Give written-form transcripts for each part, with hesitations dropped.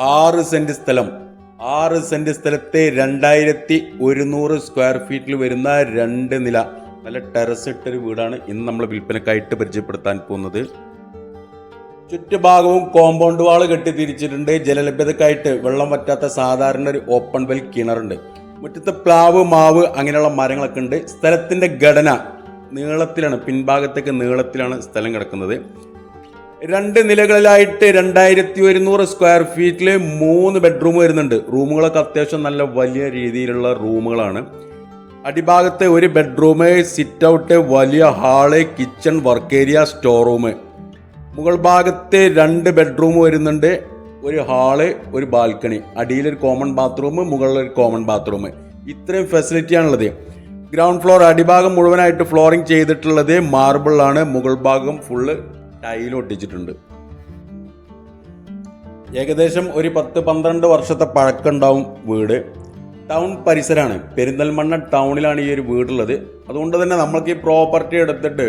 6 saint സ്ഥലം, 6 saint സ്ഥലത്തെ 2100 square ഫീറ്റിൽ വരുന്ന 2 നില നല്ല ടെറസ് ഇട്ടൊരു വീടാണ് ഇന്ന് നമ്മൾ വിൽപ്പനക്കായിട്ട് പരിചയപ്പെടുത്താൻ പോകുന്നത്. ചുറ്റുഭാഗവും കോമ്പൗണ്ട് വാള് കെട്ടി തിരിച്ചിട്ടുണ്ട്. ജലലഭ്യതക്കായിട്ട് വെള്ളം വറ്റാത്ത സാധാരണ ഒരു ഓപ്പൺ വെൽ കിണറുണ്ട്. മുറ്റത്ത് പ്ലാവ്, മാവ് അങ്ങനെയുള്ള മരങ്ങളൊക്കെ ഉണ്ട്. സ്ഥലത്തിന്റെ ഘടന നീളത്തിലാണ്, പിൻഭാഗത്തേക്ക് നീളത്തിലാണ് സ്ഥലം കിടക്കുന്നത്. 2 നിലകളിലായിട്ട് 2100 സ്ക്വയർ ഫീറ്റിൽ 3 ബെഡ്റൂം വരുന്നുണ്ട്. റൂമുകളൊക്കെ അത്യാവശ്യം നല്ല വലിയ രീതിയിലുള്ള റൂമുകളാണ്. അടിഭാഗത്ത് ഒരു ബെഡ്റൂം, സിറ്റ് ഔട്ട്, വലിയ hall, kitchen, work area, store room. മുകൾ ഭാഗത്ത് 2 ബെഡ്റൂം വരുന്നുണ്ട്, ഒരു ഹാള്, ഒരു ബാൽക്കണി, അടിയിലൊരു കോമൺ ബാത്റൂം, മുകളിലൊരു കോമൺ ബാത്റൂം. ഇത്രയും ഫെസിലിറ്റിയാണുള്ളത്. ഗ്രൗണ്ട് ഫ്ലോർ അടിഭാഗം മുഴുവനായിട്ട് ഫ്ലോറിംഗ് ചെയ്തിട്ടുള്ളത് മാർബിൾ ആണ്. മുകൾ ഭാഗം ഫുള്ള് ടൈൽ ഒട്ടിച്ചിട്ടുണ്ട്. ഏകദേശം ഒരു 10-12 വർഷത്തെ പഴക്കമുണ്ടാവും വീട്. ടൗൺ പരിസരമാണ്, പെരിന്തൽമണ്ണ ടൗണിലാണ് ഈ ഒരു വീടുള്ളത്. അതുകൊണ്ട് തന്നെ നമ്മൾക്ക് ഈ പ്രോപ്പർട്ടി എടുത്തിട്ട്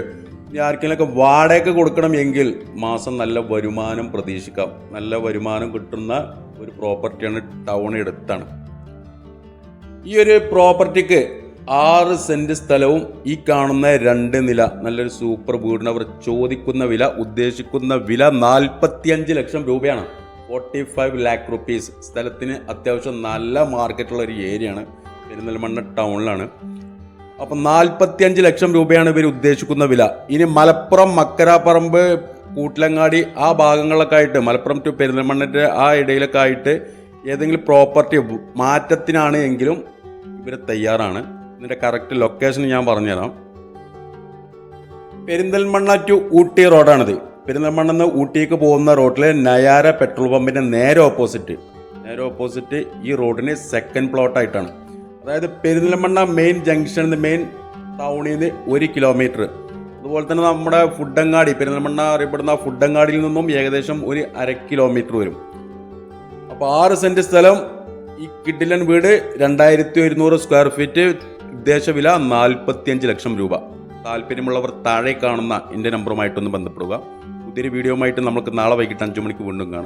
ആർക്കെങ്കിലൊക്കെ വാടകയ്ക്ക് കൊടുക്കണം എങ്കിൽ മാസം നല്ല വരുമാനം പ്രതീക്ഷിക്കാം. നല്ല വരുമാനം കിട്ടുന്ന ഒരു പ്രോപ്പർട്ടിയാണ്, ടൗണിനടുത്താണ്. ഈ ഒരു പ്രോപ്പർട്ടിക്ക് 6 സെന്റ് സ്ഥലവും ഈ കാണുന്ന 2 നില നല്ലൊരു സൂപ്പർ വീടിന് അവർ ചോദിക്കുന്ന വില, ഉദ്ദേശിക്കുന്ന വില 45 ലക്ഷം രൂപയാണ്. 45 lakh rupees. സ്ഥലത്തിന് അത്യാവശ്യം നല്ല മാർക്കറ്റുള്ള ഒരു ഏരിയയാണ്, പെരിന്തൽമണ്ണ ടൗണിലാണ്. അപ്പം 45 ലക്ഷം രൂപയാണ് ഇവർ ഉദ്ദേശിക്കുന്ന വില. ഇനി മലപ്പുറം, മക്കരാപ്പറമ്പ്, കൂട്ടിലങ്ങാടി ആ ഭാഗങ്ങളിലൊക്കെ ആയിട്ട്, മലപ്പുറം ടു പെരിന്തൽമണ്ണൻ്റെ ആ ഇടയിലൊക്കെ ആയിട്ട് ഏതെങ്കിലും പ്രോപ്പർട്ടി മാറ്റത്തിനാണ് എങ്കിലും ഇവർ തയ്യാറാണ്. ഇതിൻ്റെ കറക്റ്റ് ലൊക്കേഷൻ ഞാൻ പറഞ്ഞുതരാം. പെരിന്തൽമണ്ണ ടു ഊട്ടി റോഡാണിത്. പെരിന്തൽമണ്ണ നിന്ന് ഊട്ടിക്ക് പോകുന്ന റോഡിൽ നയാര പെട്രോൾ പമ്പിൻ്റെ നേരെ ഓപ്പോസിറ്റ് ഈ റോഡിന് സെക്കൻഡ് പ്ലോട്ടായിട്ടാണ്. അതായത് പെരിന്തൽമണ്ണ മെയിൻ ജംഗ്ഷൻ, മെയിൻ ടൗണിൽ നിന്ന് 1 കിലോമീറ്റർ. അതുപോലെ തന്നെ നമ്മുടെ ഫുഡങ്ങാടി, പെരിന്തൽമണ്ണ അറിയപ്പെടുന്ന ഫുഡങ്ങാടിയിൽ നിന്നും ഏകദേശം ഒരു 1/2 കിലോമീറ്റർ വരും. അപ്പോൾ 6 സെന്റ് സ്ഥലം, ഈ കിഡിലൻ വീട്, 2100 സ്ക്വയർ ഫീറ്റ്, ഉദ്ദേശ വില 45 ലക്ഷം രൂപ. താല്പര്യമുള്ളവർ താഴെ കാണുന്ന എൻ്റെ നമ്പറുമായിട്ടൊന്ന് ബന്ധപ്പെടുക. പുതിയൊരു വീഡിയോയുമായിട്ട് നമുക്ക് നാളെ വൈകിട്ട് 5 മണിക്ക് വീണ്ടും കാണാം.